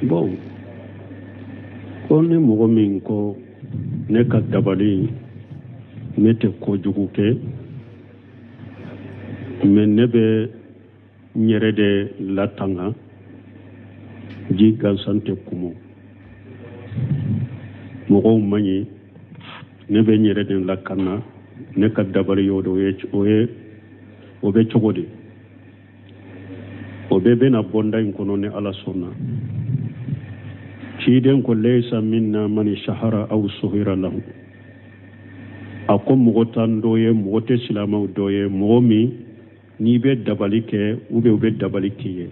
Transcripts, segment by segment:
bon ko ni mɔgɔ min ko ne ka dabali ne tɛ kojugu kɛ mais ne bɛ n yɛrɛ de latanga ji gansan tɛ kumu mɔgɔw man ɲi ne bɛ n yɛrɛ de lakana ne ka dabali y'o de o bɛ cogo di o bɛɛ bɛna bɔnda in kɔnɔ ni Ala sɔnna ciden ko laysa minna man shahara aw suhira lahu a ko mɔgɔ tan dɔ ye mɔgɔ tɛ silamɛw dɔ ye mɔgɔ min n'i bɛ dabali kɛ u bɛ dabali k'i ye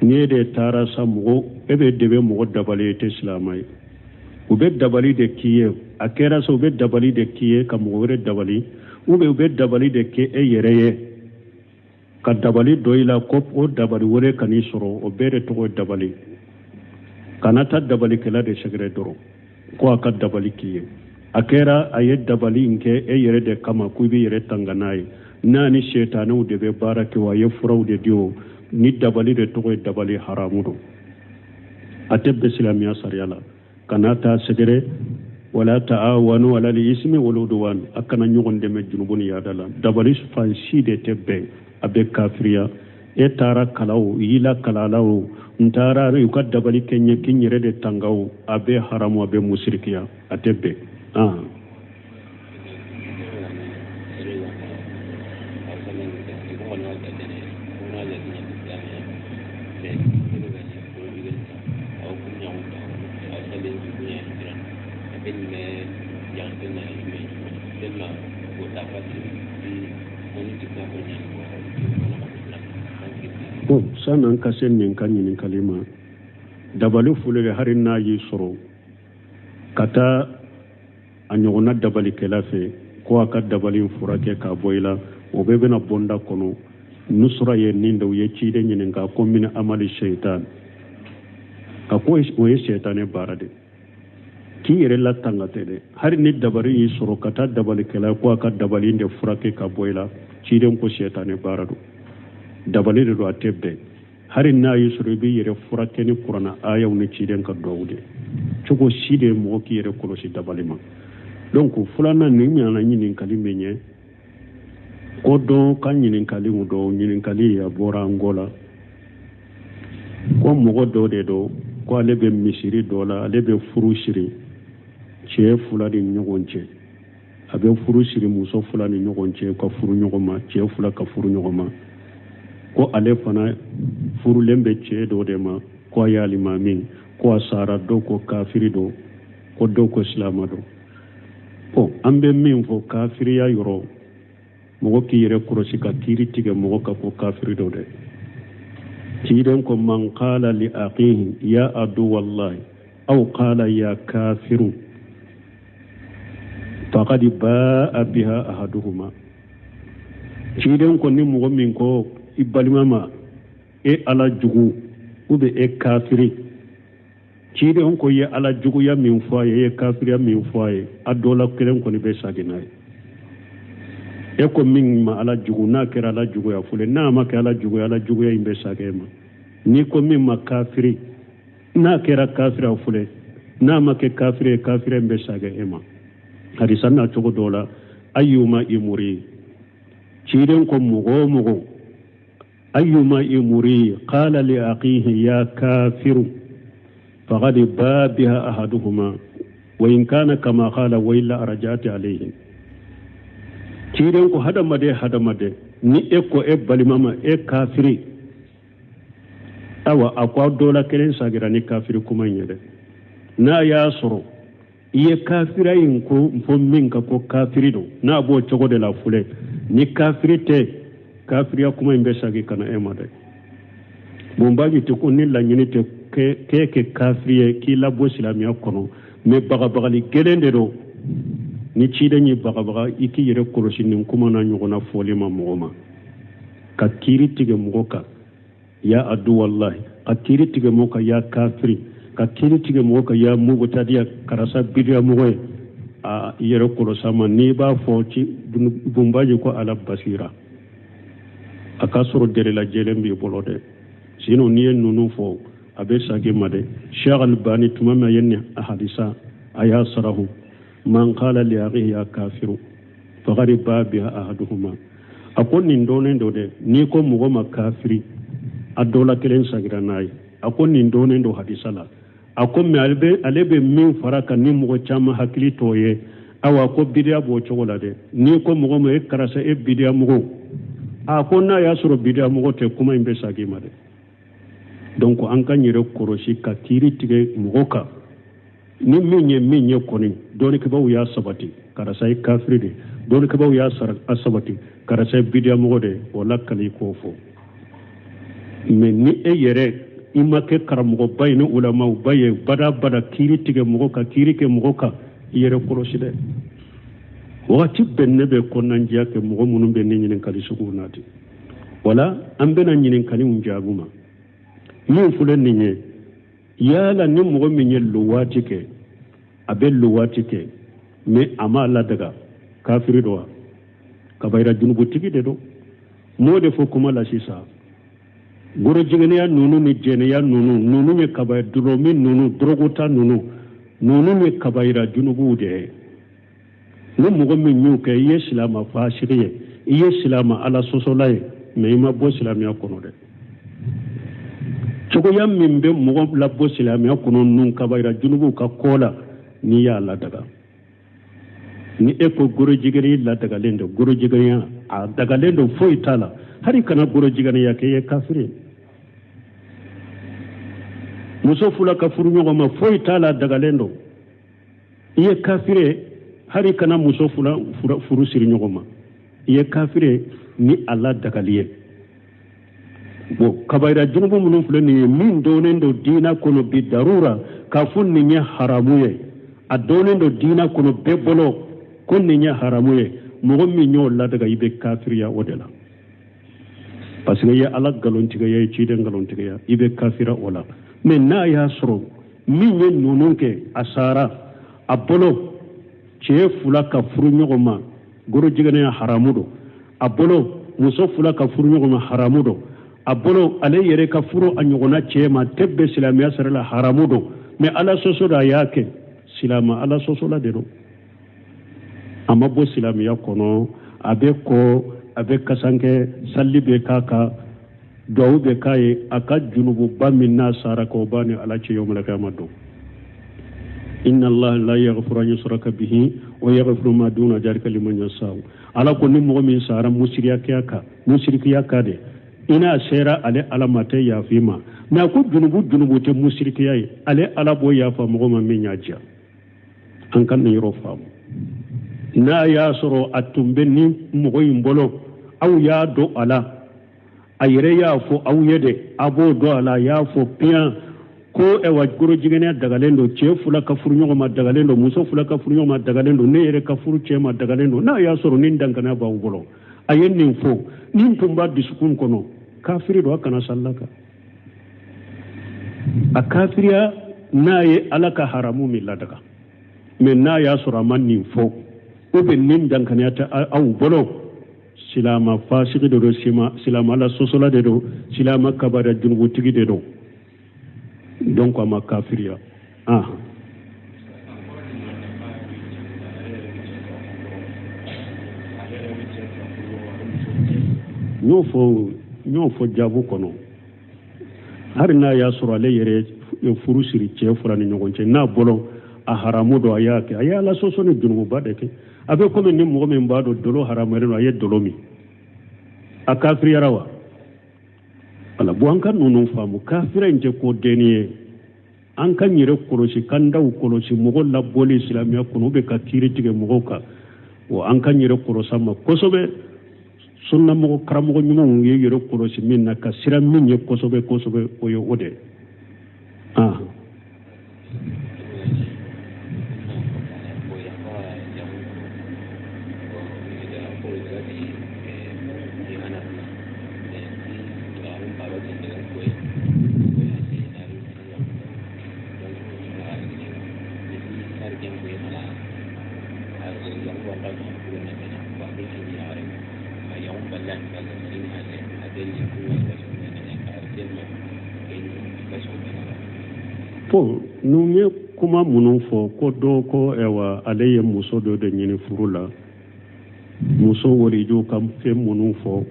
n'i de taara sa mɔgɔ e bɛ de bɛ mɔgɔ dabali ye tɛ silamɛ ye u bɛ dabali de k'i ye a kɛra sa u bɛ dabali de k'i ye ka mɔgɔ wɛrɛ dabali u bɛ dabali de kɛ e yɛrɛ ye ka dabali dɔ i la ko o dabali wɛrɛ kan'i sɔrɔ o bɛɛ de tɔgɔ ye dabali kana ta dabalikɛla de sɛgɛrɛ dɔrɔn ko a ka dabali k'i ye a kɛra a ye dabali in kɛ e yɛrɛ de kama ko i bɛ yɛrɛ tanga n'a ye n'a ni sɛtanɛw de bɛ baara kɛ o a ye furaw de di o ni dabali de tɔgɔ ye dabali haramu don a tɛ bɛn silamɛya sariya la kana ta sɛgɛrɛ wala ta'awanu ala al-ismi wal udwan a kana ɲɔgɔn dɛmɛ junubu ni yaada la dabali fan si de tɛ bɛn a bɛ kafiriya e taara kalaw yila kalalaw n taara u ka dabali kɛ ɲɛ k'i yɛrɛ de tangaw a bɛ haramu a bɛ musirikiya a tɛ bɛn bon sanan ka se nin ka ɲininkali ma dabali fulere hari n'a y'i sɔrɔ ka taa a ɲɔgɔnna dabalikɛla fɛ ko a ka dabali furakɛ k'a bɔ i la o bɛɛ bɛna bɔnda kɔnɔ nusra ye nin da u ye ciden ɲininka ko min amali shaitan a ko o ye shaitan baara de k'i yɛrɛ latanga tɛ dɛ hari ni dabali y'i sɔrɔ ka taa dabalikɛla ko a ka dabali de furakɛ k'a bɔ i la ciden ko shaitan baara don dabali de do a tɛ bɛn hari n'a y'i sɔrɔ i bɛ yɛrɛ furakɛ ni kuranna ayaw ni ciden ka duwawu de cogo si de mɔgɔ k'i yɛrɛ kɔlɔsi dabali ma donc filanan nin ɲana ɲininkali min ye ko dɔn ka ɲininkali dɔn ɲininkali a bɔra an kɔ la ko mɔgɔ dɔ de don ko ale bɛ misiri dɔ la ale bɛ furu siri cɛ fila ni ɲɔgɔn cɛ a bɛ furu siri muso fila ni ɲɔgɔn cɛ ka furu ɲɔgɔn ma cɛ fila ka furu ɲɔgɔn ma ko ale fana furulen bɛ cɛ dɔ de ma ko a y'ale ma min ko a sara dɔw ko kafiri don ko dɔw ko silama don bon an bɛ min fɔ kafiriya yɔrɔ mɔgɔ k'i yɛrɛ kɔlɔsi ka kiiri tigɛ mɔgɔ ka ko kafiri dɔ dɛ ciden ko man qala li aqihi ya adu wallahi aw qala ya kafiru faqad ba'a biha ahaduhuma ciden ko ni mɔgɔ min ko i balima ma e ala jugu ou bien e kafiri ciden ko ye ala juguya min fɔ a ye ye kafiriya min fɔ a ye a dɔ la kelen kɔni bɛ sagi n'a ye e ko min ma ala jugu n'a kɛra ala juguya fule n'a ma kɛ ala juguya in bɛ sagi e ma n'i ko min ma kafiri n'a kɛra kafiriya fule n'a ma kɛ kafiri kafiriya in bɛ sagi e ma hadisa n'a cogo dɔ la ayyuma imuri ciden ko mɔgɔ o mɔgɔ أيما إمري قال لأخيه يا كافر فقد باء بها أحدهما وإن كان كما قال وإلا رجعت عليه تيرن ko hadamade ni eko e balimama e kafiri awa akwa dola kelen sagira ni kafiri kuma nyede na ya soro iye kafira yin ko mfo min ka ko kafiri do na bo chogo de la fule ni kafiri te kafiriya kuma in bɛ sagi kana e ma dɛ bon baji te ko ni laɲini tɛ kɛ kafiri ye k'i labɔ silamɛya kɔnɔ mais bagabagali gɛlɛn de don ni ciden ye bagabaga i k'i yɛrɛ kɔlɔsi nin kuma na ɲɔgɔnna fɔli ma mɔgɔ ma ka kiiri tigɛ mɔgɔ kan ya adu wallahi ka kiiri tigɛ mɔgɔ kan ya kafiri ka kiiri tigɛ mɔgɔ kan ya mugutadiya karasa bidiya mɔgɔ ye a i yɛrɛ kɔlɔsa ma n'i b'a fɔ bon baji ko ala basira a ka sɔrɔ dɛrɛla jɛlen b'i bolo dɛ sinon n'i ye ninnu fɔ abe sage made Sheikh Albani tumama yenni ahadisa aya sarahu man qala li akhihi ya kafiru faqad biha ahaduhuma akon nin donen dode ni ko mugo makafiri adola kelen sagira nay akon nin donen do hadisa la akon me alebe min faraka ni mugo chama hakili toye awa ko bidia bo chogola de ni ko mugo me karasa e bidia mugo akon na ya suro bidia mugo te kuma imbe sage made donc an kan yere koroshi ka tiri tige mugoka ni minye koni doni ke bawu ya sabati karasa e kafiri de doni ke bawu ya sabati karasa bidia mugo de wala kali ko fo mais ni e yere imake karamugo bayni ulama baye bada kiri tige mugoka kiri ke mugoka yere koroshi de wakati benne be konan jake mugo munum be ni nyinen kali sugu nati wala ambe na nyinen kali unjaguma min fulen ninye yala ni mugo minye luwati ke abe luwati ke me ama Allah daga kafiri do kabaira junubu tigi de do mode fo kuma la sisa goro jigene ya nunu ni jene ya nunu me kabaira duromi nunu drogota nunu me kabaira junubu de no mugo minyu ke ye silama fashiriye ye silama ala sosolaye me ima bo silamiya kono de cogo yam min be mugo labbo silamiya kono nun kabaira junubu ka kola ni ya Allah daga ni eko goro jigere la daga lendo goro jigere ya a daga lendo fo itala hari kana goro jigere ya ke ye kafiri muso fula ka furu nyogo ma fo itala daga lendo ye kafire hari kana muso fula furu siri nyogo ma ye kafire ni Allah daga liye bo kabaira junubu munun fule ni min donendo dina kono bi darura ka funni nya haramuye a donendo dina kono bebolo konni nya haramuye mo mi nyo la daga ibe kafiriya odela parce que ya Allah galontiga ya ci den galontiga ya ibe kafira wala mais na ya soro min yen nununke asara abolo che fula ka furu nyogo ma goro jigane ya haramudo abolo muso fula ka furu nyogo ma haramudo abolo ale yere ka furu anyogona chema tebbe silamiya sarala haramudo me ala soso da yake silama ala soso la dero amma bo silamiya kono abe kasanke salli be kaka dawu be kai aka junubu baminna sara ko bani ala ci yawmal qiyamah inna allaha la yaghfiru an yushraka bihi wa yaghfiru ma duna dhalika liman yasha ala ko ni mo min sara musrikiya ka de ina sera ale alamate ya fima na ko junubu te musrikiya ale ala bo ya fa mo ma min yaja an kan ni ro famu na ya soro atumbe ni mo yimbolo aw ya do ala ayre ya fo aw yede abo do ala ya fo pian ko e wajgoro jigene dagalendo che fula ka furu nyogo ma dagalendo muso fula ka furu nyogo ma dagalendo ne yere ka furu che ma dagalendo na ya soro nin dankana ba ubolo ayen nin fo nin tumba disukun kono kafiri do kana sallaka a kafiriya na ye alaka haramu mi ladaka men na ya soro man nin fo o be nin dankana ta aw bolo silama fasiki de do silama ala sosola de do silama kabara junubu tigi de do donc ama kafiriya ñoo fo jabu kono har na ya soro ale yere furu siri ce fura ni ñogon ce na bolo a haramu do ayake aya la soso ni junubu bade ke abe comme ni mo men bado dolo haramu reno aye dolo mi a kafiriya rawa ala bu an kan nunu famu kafira nje ko deniye an kan yire kolosi kan daw kolosi mogo labboli islamiya kono be ka kiri tige mogo ka o an kan yire kolosa ma kosobe sunna mogo karamogo nyumo ye yire kolosi min na ka sira min ye kosobe o yo ode po nu ye kuma minnu fɔ ko dɔ ko ɛwa ale ye muso dɔ de ɲini furu la muso waliju ka fɛn minnu fɔ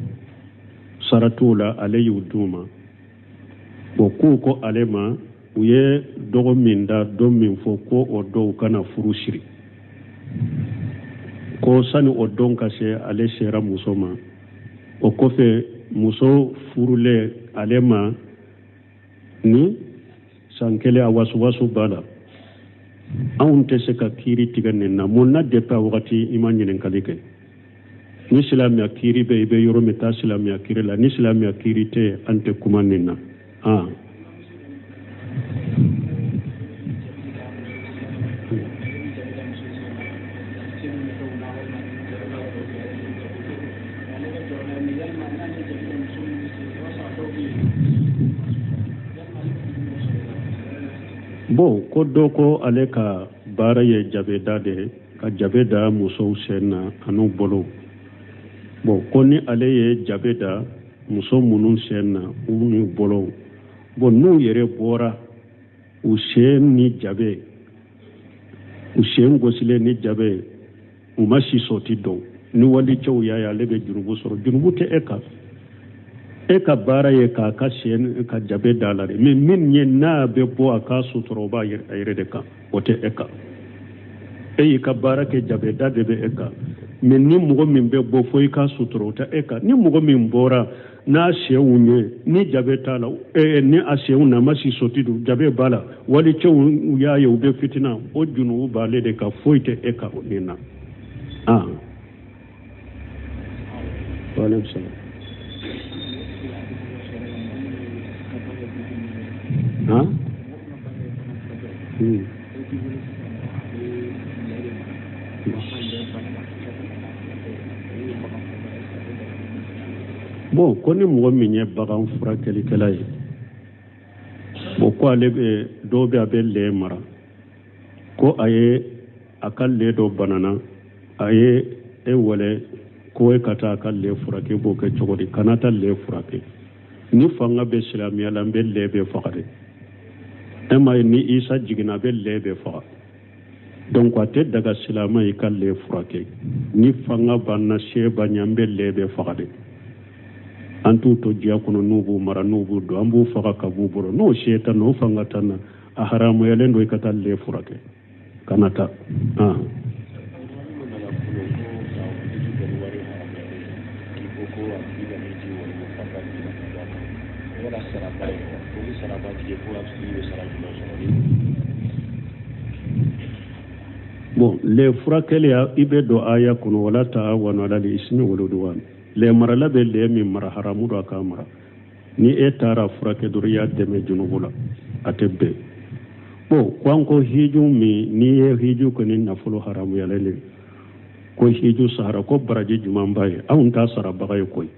sara t'u la ale y'u d'u ma bon k'u ko ale ma u ye dɔgɔ min da dɔ min fɔ ko o dɔw kana furu siri ko sani o dɔn ka se ale sera muso ma o kɔfɛ muso furulen ale ma ni san kelen a wasu b'a la anw tɛ se ka kiiri tigɛ nin na mun na depuis a wagati i ma ɲininkali kɛ ni silamɛya kiiri bɛ i bɛ yɔrɔ min taa silamɛya kiiri la ni silamɛya kiiri tɛ an tɛ kuma nin na bon ko dɔ ko ale ka baara ye jabeda de ka jabeda musow sen na an'u bolo bon ko ni ale ye jabeda muso minnu sen na u n'u bolo bon n'u yɛrɛ bɔra u sen ni jabe u sen gosilen ni jabe u ma si sɔti dɔn ni walicɛw y'a ye ale bɛ jurubu sɔrɔ jurubu tɛ e ka baara ye k'a ka sen ka jabe da la de mais min ye n'a bɛ bɔ a ka sutura o b'a a yɛrɛ de kan o tɛ e kan e y'i ka baara kɛ jabe da de bɛ e kan mais ni mɔgɔ min bɛ bɔ fo i ka sutura o tɛ e kan ni mɔgɔ min bɔra n'a senw ye ni jabe t'a la ni a senw na ma si sɔti don jabe b'a la walicɛw y'a ye u bɛ fitina o junubu b'ale de kan foyi tɛ e kan nin na waaleykum salaam. Bon ko ni mɔgɔ min ye bagan furakɛlikɛla ye bon ko ale bɛ dɔw bɛ a bɛ lɛ mara ko a ye a ka lɛ dɔ banana a ye e wele ko e ka taa a ka lɛ furakɛ b'o kɛ cogo di kana taa lɛ furakɛ ni fanga bɛ silamɛya la n bɛ lɛ bɛ faga de e ma ye ni isa jiginna a bɛ lɛ bɛ faga donc a tɛ daga silamɛ i ka lɛ furakɛ ni fanga banna se banna n bɛ lɛ bɛ faga de an t'u to diya kɔnɔ n'u b'u mara n'u b'u dɔn an b'u faga ka b'u bolo n'o se ta n'o fanga ta na a haramuyalen don i ka taa lɛ furakɛ kana taa bon lɛ furakɛli i bɛ don aya kɔnɔ wala ta'awanu alal ismi wal udwan lɛ marala bɛ lɛ min mara haramu don a k'a mara ni e taara furakɛ dɔrɔn i y'a dɛmɛ junubu la a tɛ bɛn bon ko an ko hiju min n'i ye hiju kɔni nafolo haramuyalen de ko hiju sahara ko baraji juman b'a ye anw t'a sarabaga ye koyi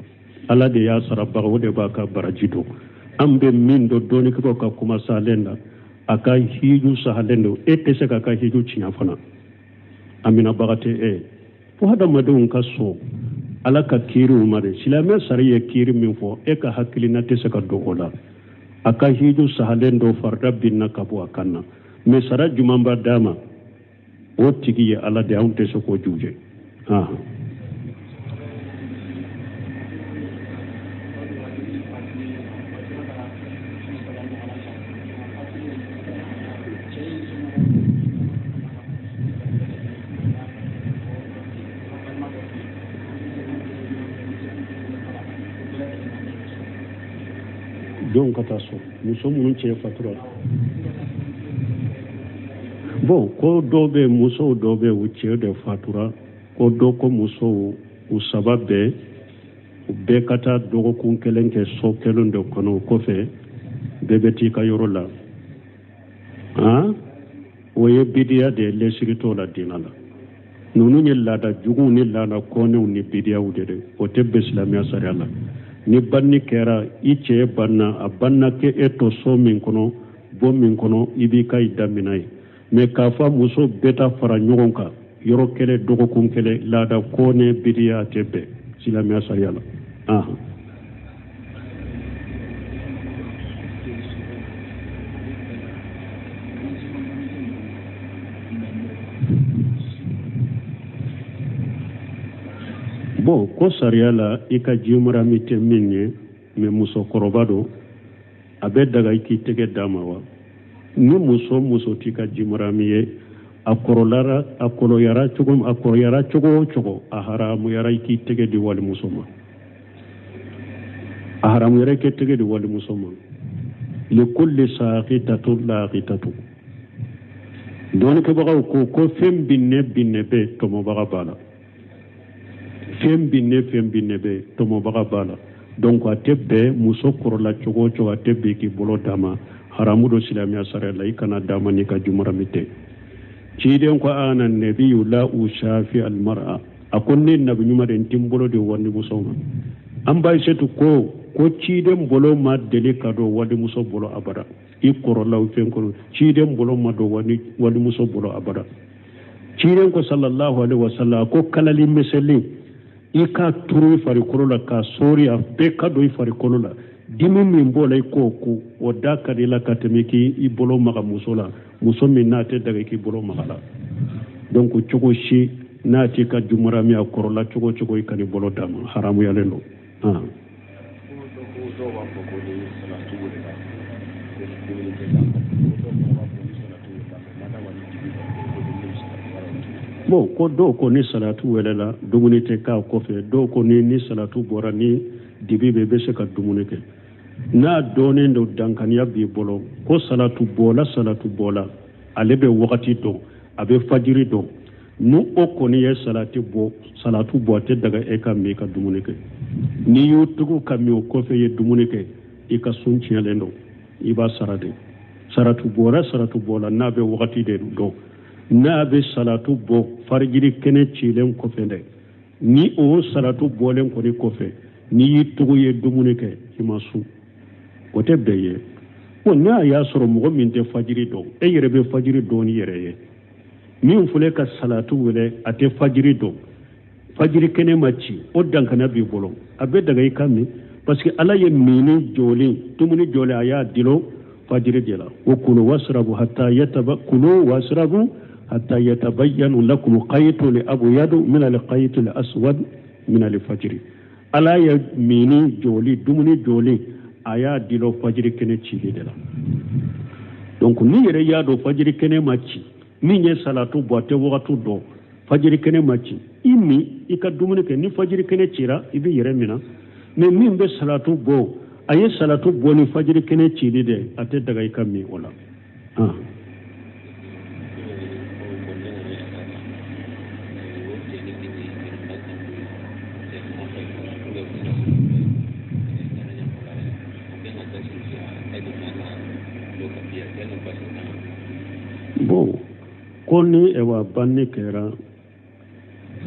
ala de y'a sarabaga o de b'a ka baraji don an bɛ min dɔn dɔɔnikɛlaw ka kuma salen na a ka hiju sahalen don e tɛ se k'a ka hiju tiɲɛ fana aminabaga tɛ e fo hadamadenw ka sɔn ala ka kiiriw ma de silamɛ sari ye kiiri min fɔ e ka hakilina tɛ se ka don o la a ka hiju sahalen dɔ farida binna ka bɔ a kan na mais sara juman b'a d'a ma o tigi ye ala de anw tɛ se k'o juje don ka taa so muso minnu cɛ fatura bon ko dɔw bɛ musow dɔw bɛ u cɛ de fatura ko dɔ ko musow u saba bɛɛ u bɛɛ ka taa dɔgɔkun kelen kɛ so kelen de kɔnɔ o kɔfɛ bɛɛ bɛ t'i ka yɔrɔ la o ye bidiya de ye lɛsiri t'o la diinɛ la ninnu ye laada juguw ni laada kɔnɛw ni bidiyaw de ye o tɛ bɛn silamɛya sariya la ni banni kɛra i cɛ banna a banna kɛ e to so min kɔnɔ bɔ min kɔnɔ i b'i ka i damina ye mais k'a fɔ muso bɛɛ ta fara ɲɔgɔn kan yɔrɔ kelen dɔgɔkun kelen laada kɔnɛ bidiya a tɛ bɛn silamɛya sariya la bon ko sariya la i ka jimarami tɛ min ye mais musokɔrɔba don a bɛ daga i k'i tɛgɛ d'a ma wa ni muso t'i ka jimarami ye a kɔrɔyara cogo o cogo a haramuyara i k'i tɛgɛ di walimuso ma a haramuyara i k'i tɛgɛ di walimuso ma likulli saqitatu laqitatu dɔɔnikɛbagaw ko fɛn binne bɛ tɔmɔbaga b'a la fɛn binne bɛ tɔmɔbaga b'a la donc a tɛ bɛn muso kɔrɔla cogo o cogo a tɛ bɛn k'i bolo d'a ma haramu do silamɛya sariya la i kana d'a ma n'i ka jumarami tɛ ciden ko ana nabiyu la ushafi almar'a a ko ne nabi ɲuman de n tɛ n bolo di walimuso ma an b'a setu ko ciden bolo ma deli ka don walimuso bolo abada i kɔrɔla o fɛn kɔnɔ ciden bolo ma don walimuso bolo abada ciden ko sallallahu alaihi wasallam ko kalali misali i ka turu i farikolo la ka sori a bɛɛ ka don i farikolo la dimi min b'o la i k'o ko o da ka di la ka tɛmɛ k'i bolo maga muso la muso min n'a tɛ daga k'i bolo maga la donc cogo si n'a t'i ka jumarami a kɔrɔla cogo cogo i ka n'i bolo d'a ma haramuyalen don bon ko dɔw ko ni salatu wɛlɛla dumuni tɛ k'a kɔfɛ dɔw ko ni salatu bɔra ni dibi bɛ bɛ se ka dumuni kɛ n'a dɔɔnin don dankaniya b'i bolo ko salatu bɔla ale bɛ wagati dɔn a bɛ fajiri dɔn ni o kɔni ye salatu bɔ a tɛ daga e ka min i ka dumuni kɛ n'i y'o tugu ka min o kɔfɛ ye dumuni kɛ i ka sun tiɲɛlen don i b'a sara de salatu bɔla n'a bɛ wagati de dɔn n'a bɛ salatu bɔ farijiri kɛnɛ cilen kɔfɛ dɛ ni o salatu bɔlen kɔni kɔfɛ n'i y'i tugu ye dumuni kɛ i ma sun o tɛ bɛn ye ko n'a y'a sɔrɔ mɔgɔ min tɛ fajiri dɔn e yɛrɛ bɛ fajiri dɔn ni yɛrɛ ye min filɛ ka salatu wele a tɛ fajiri dɔn fajiri kɛnɛ ma ci o dankana b'i bolo a bɛ daga i kan min parce que ala ye mini jɔlen dumuni jɔlen a y'a dilo fajiri de la o kulu wasrabu hatta yatabayyanu lakum qaytul abyadu min al-qaytil aswad min al-fajr ala ya mini joli dumuni joli aya dilo fajiri kene ci de la donc ni yere ya do fajiri kene ma ci min ye salatu boate waqtu do fajiri kene ma ci imi ika dumuni ke ni fajiri kene cira ibi yere mina mais min be salatu bo aye salatu bo ni fajiri kene ci de ate daga ikami wala bon ko ni ewa banni kɛra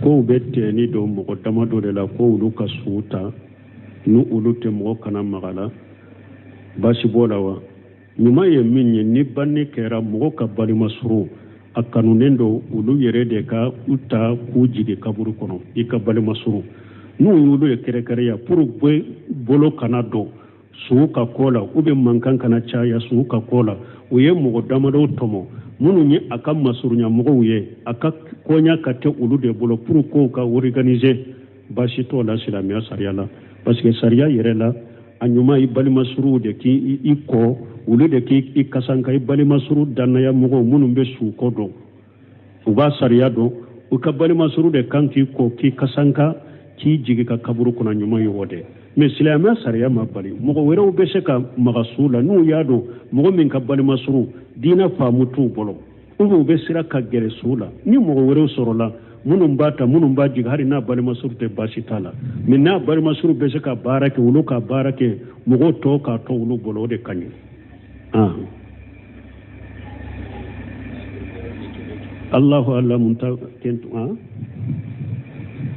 kow bɛ tɛni don mɔgɔ dama dɔ de la ko olu ka suta ni olu tɛ mɔgɔ kana maga la basi b'o la wa ɲuman ye min ye ni banni kɛra mɔgɔ ka balimasuru a kanunen don olu yɛrɛ de ka u ta k'u jigi kaburu kɔnɔ i ka balimasuru n'u y'olu ye kɛrɛkɛrɛya pour bɛ bolo kana dɔn sugu ka kɔ la ou bien mankan kana caya sugu ka kɔ la u ye mɔgɔ damadɔ tɔmɔ minnu ye a ka masurunyamɔgɔw ye a ka kɔɲa ka kɛ olu de bolo pour k'o ka organiser baasi t'o la silamɛya sariya la parce que sariya yɛrɛ la a ɲuman i balimasuruw de k'i kɔ olu de k'i kasanka i balimasuru dannaya mɔgɔw minnu bɛ su kɔ dɔn u b'a sariya dɔn u ka balimasuru de kan k'i kɔ k'i kasanka k'i jigi ka kaburu kɔnɔ ɲuman ye o de mais silamɛya sariya ma bali mɔgɔ wɛrɛw bɛ se ka maga su la n'u y'a dɔn mɔgɔ min ka balimasuru diinɛ faamu t'u bolo u bɛ sira ka gɛrɛ su la ni mɔgɔ wɛrɛw sɔrɔla minnu b'a ta minnu b'a jigin hali n'a balimasuru tɛ baasi t'a la mais n'a balimasuru bɛ se ka baara kɛ olu ka baara kɛ mɔgɔw tɔw k'a tɔ olu bolo o de ka ɲi Allahu alamu ta kentu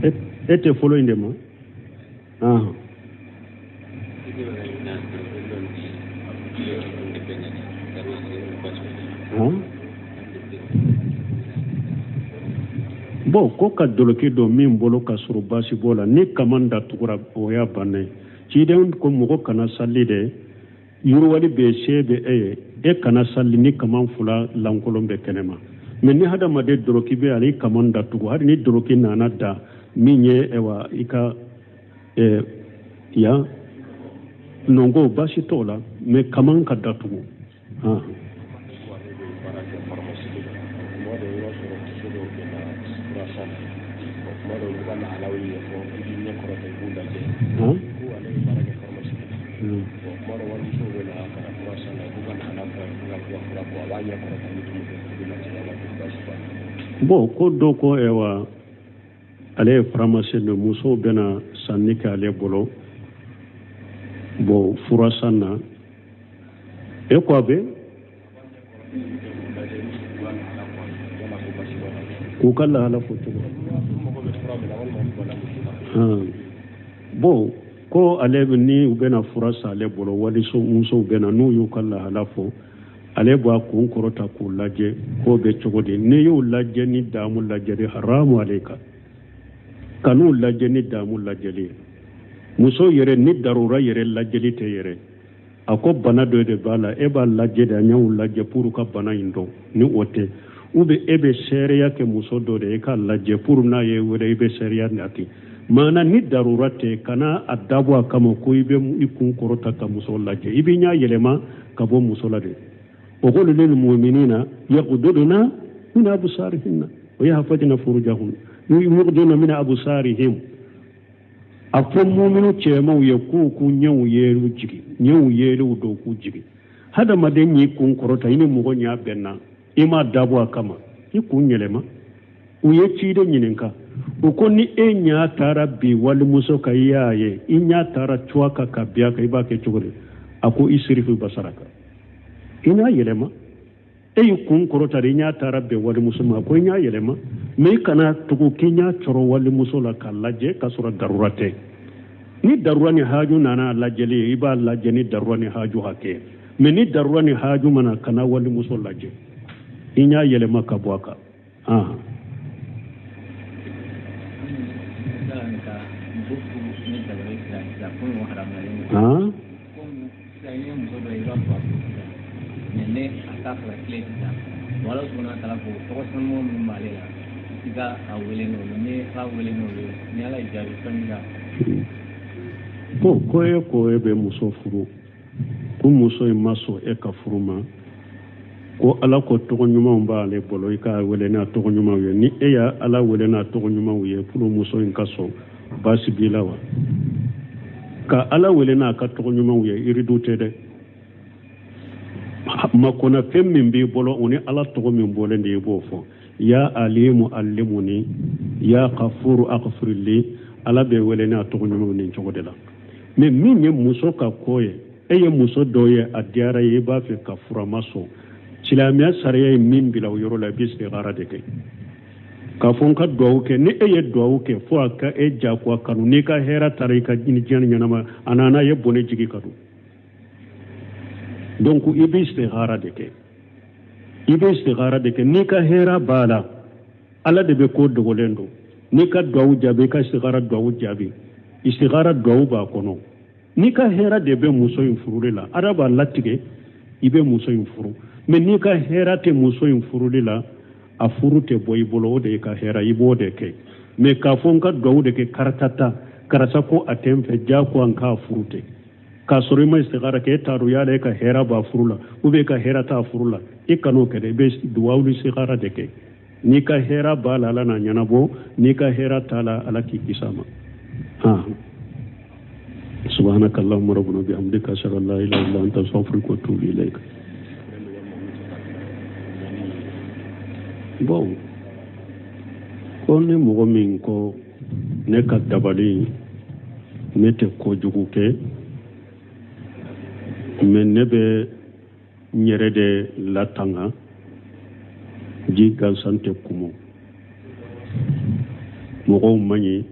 e tɛ fɔlɔ in de ma bon ko ka doloki don min bolo ka sɔrɔ baasi b'o la ni kaman datugura o y'a bannen ciden ko mɔgɔ kana salli de yiriwali bɛ se bɛ e ye e kana salli ni kaman fila lankolon bɛ kɛnɛma mais ni hadamaden doloki bɛ ale kaman datugu hali ni doloki nana da minye ewa ika ya nongo basi tola me kaman ka datugu bon ko do ko ewa ale pharmacie de muso bena sanni ke ale bolo bo furasanna e ko be ko kala ala foto bon ko ale ni bena furasa ale bolo wali so muso bena no yu kala ala fo ale ba kun korota ko laje ko be cogodi ne yu laje ni damu laje de haramu alayka kanu laje ni damu laje muso yere ni darura yere laje te yere ako bana do de bala e ba laje da nyawu laje pour ka bana indo ni ote ube ebe sheria ke muso do de ka laje pour na ye wede ebe sheria nati mana ni darura te kana adabu kama ko ibe ikun korota ka muso laje ibi nya yelema ka bo muso lade وقول للمؤمنين يغضضن من أبصارهن ويحفظن فروجهن يغضضن من أبصارهم أفهم مؤمنو تشيمو يكوكو نيو يلو جيجي نيو يلو دوكو جيجي هذا ما دين يكون كروتا يني مغني أبنا إما دابوا كما يكون يلما ويتشيد نينكا ukoni enya tara bi wali muso kayaye inya tara chwaka kabia kaiba ke chugure ako isirifu basaraka ina yelema e kun korota nya tara be wali muso ma ko nya yelema me kana tugu kinya choro wali muso la kalaje kasura darurate ni darurani haju nana lajeli iba lajeni darurani haju hake me ni darurani haju mana kana wali muso laje inya yelema kabwaka ne attaque la clé wala suna kala ko to son mo min malela iga awele no ne awele no ne ala jabi kanga ko be muso furu ko muso e maso e ka furuma ko ala ko to nyuma mba le bolo ika wele na to nyuma we ni e ya ala wele na to nyuma we pour muso en kaso basi bilawa ka ala wele na ka to nyuma we iridu tede makona fem min bi bolo oni ala to min bolo ndi bo fo ya alimu allimuni ya ghafuru aghfirli ala be wele na to nyuma ni jogodela me min ye muso ka koye eye muso doye adiara ye ba fe kafura maso cilamiya sariya min bila yoro la bisri gara de ke ka fon ka do ke ni eye do ke fo aka e ja ko kanu ni ka hera tare ka jini jani nyama anana ye bone jigi kadu donc ibe istighara de ke ni ka hera bala ala de be ko dogolendo ni ka do jabe ka istighara do jabe istighara do ba kono ni ka hera de be muso infurula araba latige ibe muso infuru me ni ka hera te muso infurula afurute boy bolo de ka hera ibo de ke me ka fon ka do de ke karatata karasa ko atemfe ja ko an ka furute ka sori ma istighara ke taru ya le ka hera ba furula ube ka hera ta furula ikano ke de be duwaulu istighara de ke ni ka hera ba la na nyanabo ni ka hera tala ala ki kisama سبحانك اللهم ربنا بحمدك اشهد ان لا اله الا انت استغفرك واتوب اليك bon kone mogo min ko ne ka dabali ne te kojugu ke mais ne be nyere de latanga ji gansante kumo mogo mani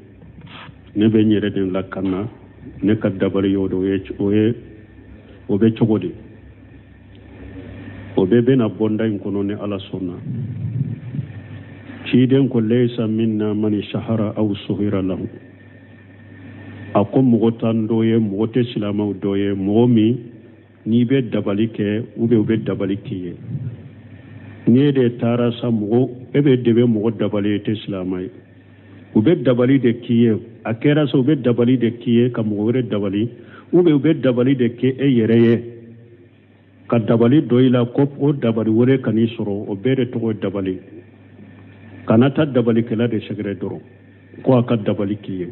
ne be nyere de lakana ne ka dabali yodo o be chogodi o be bena bonda in kono ne ala sonna ciden ko laysa minna man shahara aw suhira lahu akom mo tan doye mo te silama doye mo mi ni be dabali ke ube dabali ke ni de tara sa mo ebe debe mo dabali te silamai u bɛ dabali de k'i ye a kɛra so u bɛ dabali de k'i ye ka mɔgɔ wɛrɛ dabali u bɛ dabali de kɛ e yɛrɛ ye ka dabali dɔ i la ko o dabali wɛrɛ kan'i sɔrɔ o bɛɛ de tɔgɔ ye dabali kana taa dabalikɛla de sɛgɛrɛ dɔrɔn ko a ka dabali k'i ye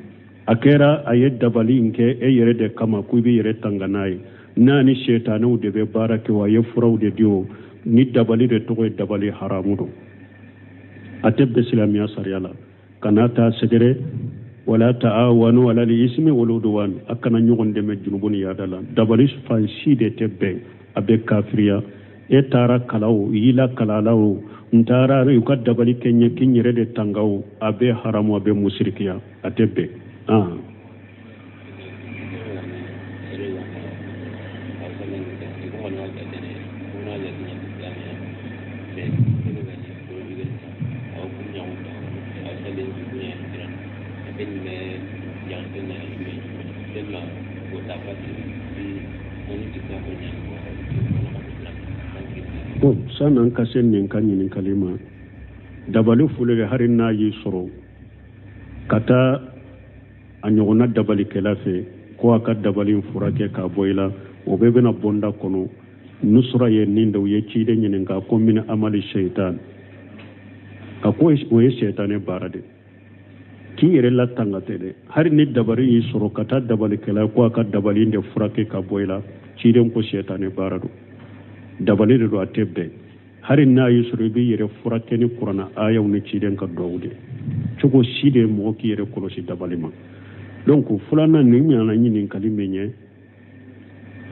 a kɛra a ye dabali in kɛ e yɛrɛ de kama ko i bɛ yɛrɛ tanga n'a ye n'a ni sɛtanɛw de bɛ baara kɛ o a ye furaw de di o ni dabali de tɔgɔ ye dabali haramu don a tɛ bɛn silamɛya sariya la kana taa sɛgɛrɛ wala ta'awanu ala al-ismi wal udwan a kana ɲɔgɔn dɛmɛ junubu ni yaada la dabali fan si de tɛ bɛn a bɛ kafiriya e taara kalaw i y'i kalala o n taara u ka dabali kɛ ɲɛ k'i yɛrɛ de tanga o a bɛ haramu a bɛ musirikiya a tɛ bɛn sannan ka se nin ka ɲininkali ma dabali fulegɛ hari n'a y'i sɔrɔ ka taa a ɲɔgɔnna dabalikɛla fɛ ko a ka dabali furakɛ k'a bɔ i la o bɛɛ bɛna bɔnda kɔnɔ nusra ye nin de u ye ciden ɲininka ko min amali shaitan a ko o ye shaitanɛ baara de k'i yɛrɛ la tanga tɛ dɛ hari ni dabali y'i sɔrɔ ka taa dabalikɛla ko a ka dabali de furakɛ ka bɔ i la ciden ko shaitanɛ baara do dabali de do a tɛ bɛn hari n'a y'i sɔrɔ i b'i yɛrɛ furakɛ ni kuranna ayaw ni ciden ka dɔw de cogo si de mɔgɔ k'i yɛrɛ kɔlɔsi dabali ma donc filanan nin ɲana ɲininkali min ye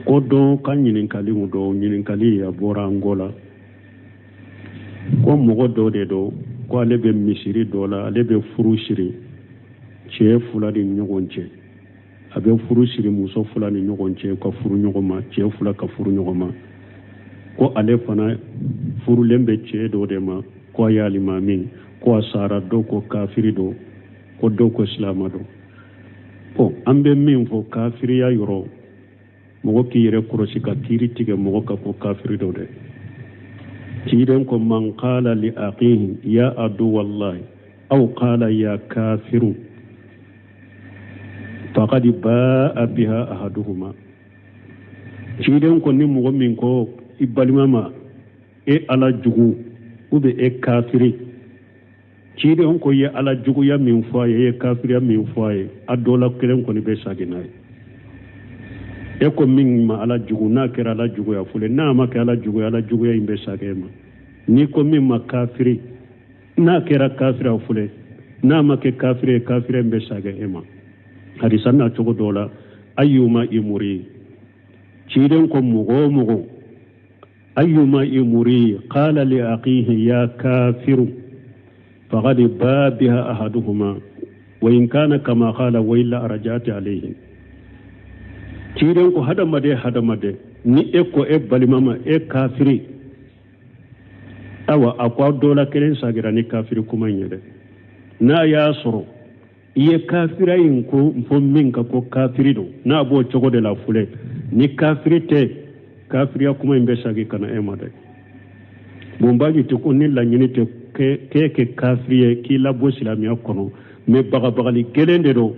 ko dɔn ka ɲininkali mu dɔn ɲininkali a bɔra an kɔ la ko mɔgɔ dɔ de do ko ale bɛ misiri dɔ la ale bɛ furu siri cɛ fila ni ɲɔgɔn cɛ a bɛ furu siri muso fila ni ɲɔgɔn cɛ ka furu ɲɔgɔn ma cɛ fila ka furu ɲɔgɔn ma ko ale fana furulen bɛ cɛ dɔ de ma ko a y'ale ma min ko a sara dɔw ko kafiri do ko dɔw ko silama do bon an bɛ min fɔ kafiriya yɔrɔ mɔgɔ k'i yɛrɛ kɔlɔsi ka kiiri tigɛ mɔgɔ ka ko kafiri do dɛ ciden ko man qala li aqihi ya adu wallahi aw qala ya kafiru faqad ba'a biha ahaduhuma ciden ko ni mɔgɔ min ko i balima ma e ala jugu ou bien e kafiri ciden ko ye ala juguya min fɔ a ye ye kafiriya min fɔ a ye a dɔ la kelen kɔni bɛ sagi n'a ye e ko min ma ala jugu n'a kɛra ala juguya fɔle n'a ma kɛ ala juguya in bɛ sagi e ma n'i ko min ma kafiri n'a kɛra kafiriya fɔle n'a ma kɛ kafiri kafiriya in bɛ sagi e ma hadisa n'a cogo dɔ la ayyuma imuri ciden ko mɔgɔ o mɔgɔ أيما إمري قال لأخيه يا كافر فقد باء بها أحدهما وإن كان كما قال وإلا رجعت عليه تيرن كو هذا مدى ni eko e balimama e kafiri awa akwa dola kelen sagira ni kafiri kuma nyede na ya soro iye kafira yin ko mfo min ka ko kafiri do na bo chogo de la fule ni kafiri te kafiriya kuma in bɛ sagi kana e ma dɛ bonbaji tɛ ko ni laɲini tɛ kɛ kafiri ye k'i labɔ silamɛya kɔnɔ mɛ bagabagali kelen de don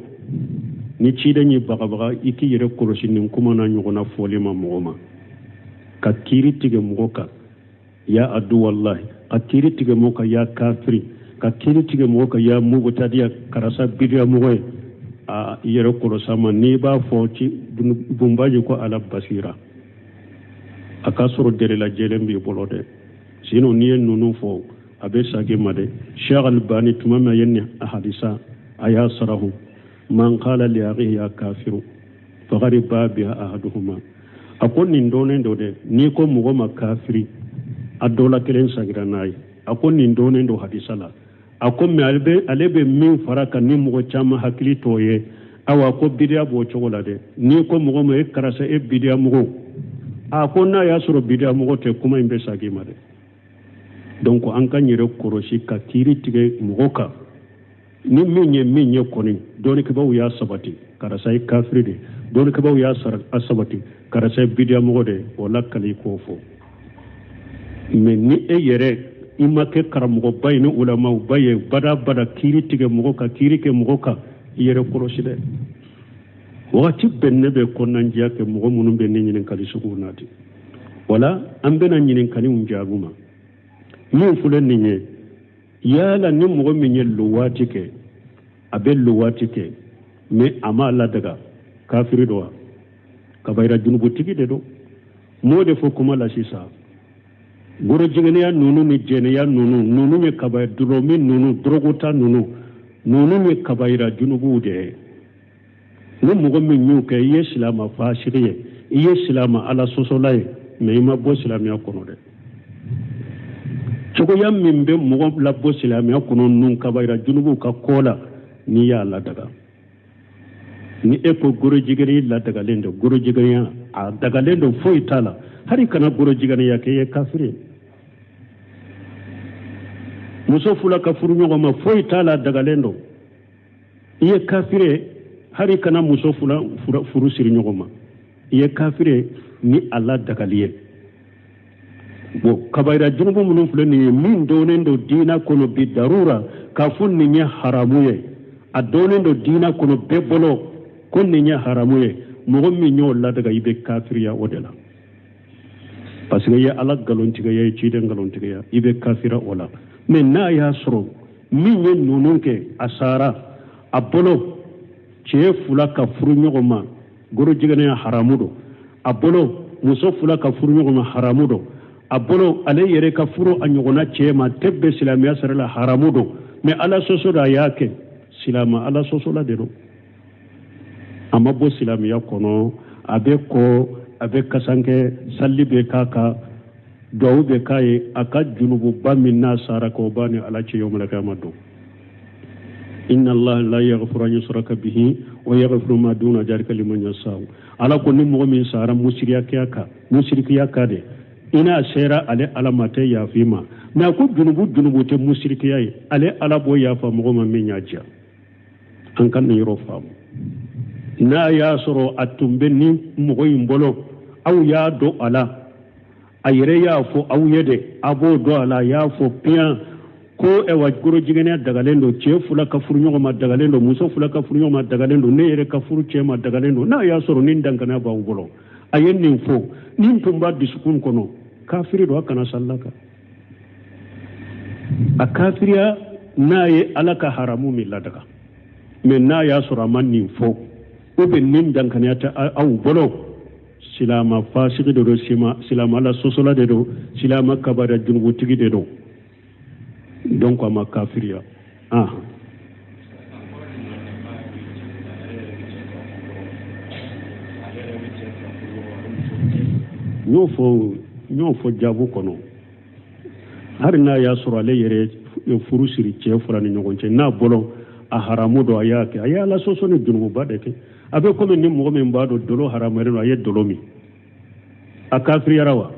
ni ciden ye bagabaga i k'i yɛrɛ kɔlɔsi nin kuma na ɲɔgɔnna fɔli ma mɔgɔ ma ka kiiri tigɛ mɔgɔ kan ya adu wallahi ka kiiri tigɛ mɔgɔ kan ya kafiri ka kiiri tigɛ mɔgɔ kan ya mugutadiya karasa bidiya mɔgɔ ye a i yɛrɛ kɔlɔsa ma n'i b'a fɔ bonbaji ko ala basira a ka sɔrɔ dɛrɛla jɛlen b'i bolo dɛ sinon n'i ye ninnu fɔ a bɛ sagi ma dɛ Sheikh Albani tuma min a ye nin hadisa a y'a sarahu man qala li akhihi ya kafiru faqad ba'a biha ahaduhuma a ko nin dɔnnen do dɛ n'i ko mɔgɔ ma kafiri a dɔ la kelen sagira n'a ye a ko nin dɔnnen do hadisa la a ko mais ale bɛ min fara kan ni mɔgɔ caman hakili t'o ye awa ko bidiya b'o cogo la dɛ n'i ko mɔgɔ ma e karisa e bidiya mɔgɔ a ko n'a y'a sɔrɔ bidiya mɔgɔ tɛ kuma in bɛ sagi ma dɛ donc an ka yɛrɛ kɔlɔsi ka kiiri tigɛ mɔgɔ kan ni min ye kɔni dɔɔnikɛbaw y'a sabati karisa ye kafiri de dɔɔnikɛbaw y'a sabati karisa ye bidiya mɔgɔ de o la kali k'o fɔ mais ni e yɛrɛ ima ke karamogo bayi ni ulama baye bada bada kiri tige mogo ka kiri ke mogo ka yere korosi de wakati benne be konnan jiya ke mogo munun be ne nyinin kali sugu nati wala an bena nyinin kali unjaguma min fulen ninye yala ni mogo min ye luwati ke abe luwati ke me ama Allah daga kafiri do kabayra junubu tigi de do mode fo kuma la sisa goro jigene ya nunu ni jene ya nunu me kabay duromi nunu drogota nunu me kabayra junubu de no mogo min nyuke ye silama fashiriye ye silama ala sosolaye me ima bo silamiya kono de chogo yam min be mogo la bo silamiya kono nun kabayra junubu ka kola ni ya Allah daga ni eko goro jigene la daga lendo goro jigene a daga lendo fo itala hari kana goro jigene ya ke ye kafiri muso fula ka furu nyogo ma fo itala daga lendo ye kafire hari kana muso fula furu siri nyogo ma ye kafire ni Allah daga liye bo kabayra junubu munun fule ni min donendo dina kono bi darura ka funni nya haramu ye a donendo dina kono bebolo konni nya haramu ye mogo mi nyo la daga ibe kafiriya odela parce que ya ala galontiga ya cide galontiga ya ibe kafira ola mais na ya soro mi nye nununke asara abolo che fula ka furu nyogo ma goro jigane ya haramudo abolo muso fula ka furu nyogo ma haramudo abolo ale yere ka furu anyogona che ma tebbe silamiya sarala haramudo mais ala soso da yake silama ala soso la dero amma bo silamiya kono abe ko abe kasanke salli be kaka do be kai aka junubu bamin nasara ko bani ala ci yawmal qiyamah inna allaha la yaghfiru an yushraka bihi wa yaghfiru ma duna dhalika liman yasha ala ko ni mu'min sara mushriki yaka de ina sera ale alamate ya fima na ko junubu te mushriki yayi ale ala bo ya fa mo min yaja an kan ni yoro famu na ya soro atumbe ni mogo yimbolo aw ya do ala ayre ya fo aw yede abo do ala ya fo pian ko e wajgoro jigene dagalendo che fula ka furu nyogo ma dagalendo muso fula ka furu nyogo ma dagalendo ne yere ka furu che ma dagalendo na ya soro nin dangana ba ubolo ayen nin fo nin tumba disukun kono kafiri do kana sallaka a kafiriya na ye alaka haramu mi ladaka men na ya soro man nin fo obe nin dankaniya ta aw bolo silama fasiki de do silama ala sosola de do silama kabara junubu tigi de do donc ama kafiriya ñoo fo jabu kono hari na ya soro ale yere furu siri cɛ fura ni ɲɔgɔn cɛ n'a bolo a haramu do a y'a kɛ a y'a la soso ni junububa de kɛ a bɛ komi ni mɔgɔ min b'a dɔn dolo haramuyalen do a ye dolo min a kafiriyara wa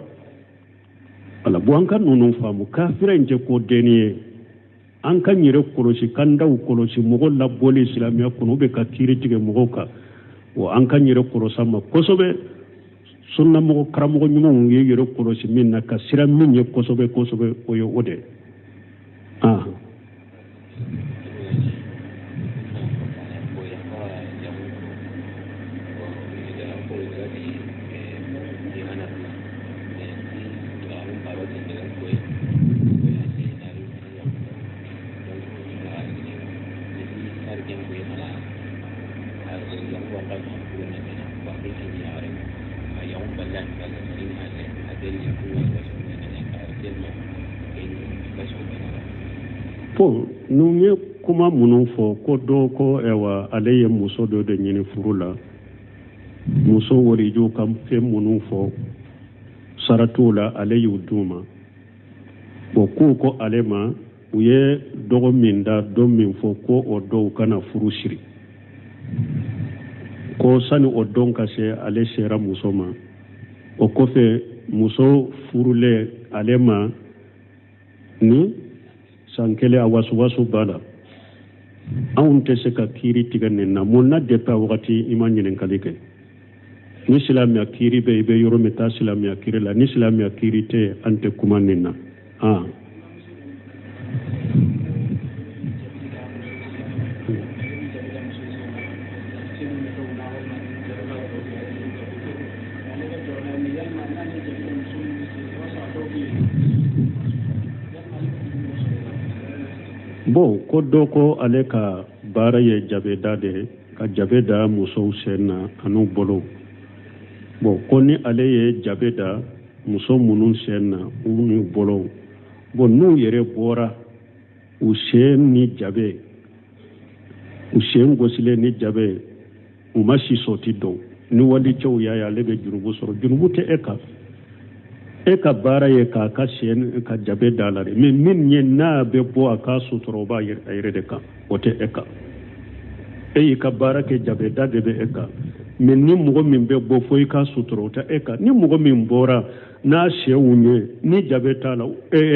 wala bon an ka ninnu faamu kafira in tɛ ko denni ye an ka n yɛrɛ kɔlɔsi k'an daw kɔlɔsi mɔgɔ labɔli silamɛya kɔnɔ u bɛ ka kiiri tigɛ mɔgɔw kan wa an ka n yɛrɛ kɔlɔsi ma kosɛbɛ sunna mɔgɔ karamɔgɔ ɲumanw ye yɛrɛ kɔlɔsi min na ka sira min ye kosɛbɛ kosɛbɛ o ye o de po nun ye kuma minnu fɔ ko dɔ ko ale ye muso dɔ de ɲini furu la muso warijuw ka fɛn minnu fɔ sara t'o la ale y'u d'u ma bon k'u ko ale ma u ye dɔgɔ min da dɔ min fɔ ko o dɔw kana furu siri ko sani o dɔn ka se ale sera muso ma o kɔfɛ muso furulen ale ma ni san kelen a wasu b'a la anw tɛ se ka kiiri tigɛ nin na mun na depuis a wagati i ma ɲininkali kɛ ni silamɛya kiiri bɛ i bɛ yɔrɔ min taa silamɛya kiiri la ni silamɛya kiiri tɛ an tɛ kuma nin na bon ko dɔ ko ale ka baara ye jabeda de ka jabeda musow sen na anu bolo bon ko ni ale ye jabeda muso minnu sen na u ni bolo bon n'u yɛrɛ bɔra u sen ni jabe u sen gosilen ni jabe u ma si sɔti dɔn ni wali cɛw y'a ye ale bɛ jurubu sɔrɔ jurubu tɛ e ka baara ye k'a ka sen ka jabe da la de mais min ye n'a bɛ bɔ a ka sutura o b'a a yɛrɛ de kan o tɛ e kan e y'i ka baara kɛ jabeda de bɛ e kan mais ni mɔgɔ min bɛ bɔ fo i ka sutura o tɛ e kan ni mɔgɔ min bɔra n'a senw ye ni jabe t'a la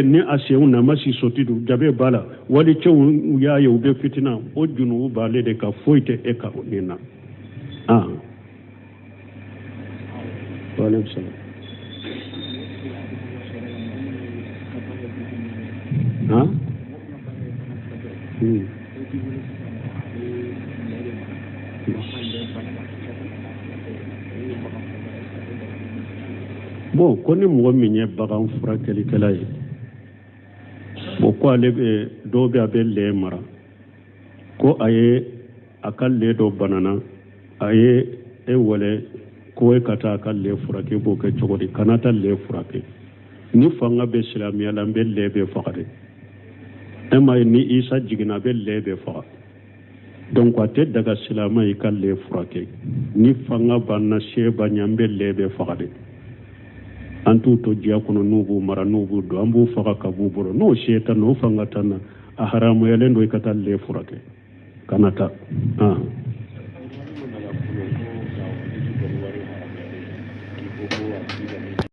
ni a senw na ma si sɔti don jabe b'a la wali cɛw y'a ye u bɛ fitina o junubu b'ale de kan foyi tɛ e kan nin na waaleykum salaam bon ko ni mɔgɔ min ye bagan furakɛlikɛla ye bon ko ale bɛ dɔw bɛ a bɛ lɛ mara ko a ye a ka lɛ dɔ banana a ye e wele ko e ka taa a ka lɛ furakɛ b'o kɛ cogo di kana taa lɛ furakɛ ni fanga bɛ silamɛya la n bɛ lɛ bɛ faga de e ma ye ni isa jiginna a bɛ lɛ bɛ faga donc a tɛ daga silamɛ i ka lɛ furakɛ ni fanga banna se ba ɲɛ n bɛ lɛ bɛ faga de an t'u to diya kɔnɔ n'u b'u mara n'u b'u dɔn an b'u faga ka b'u bolo n'o se ta n'o fanga ta na a haramuyalen don i ka taa lɛ furakɛ kana taa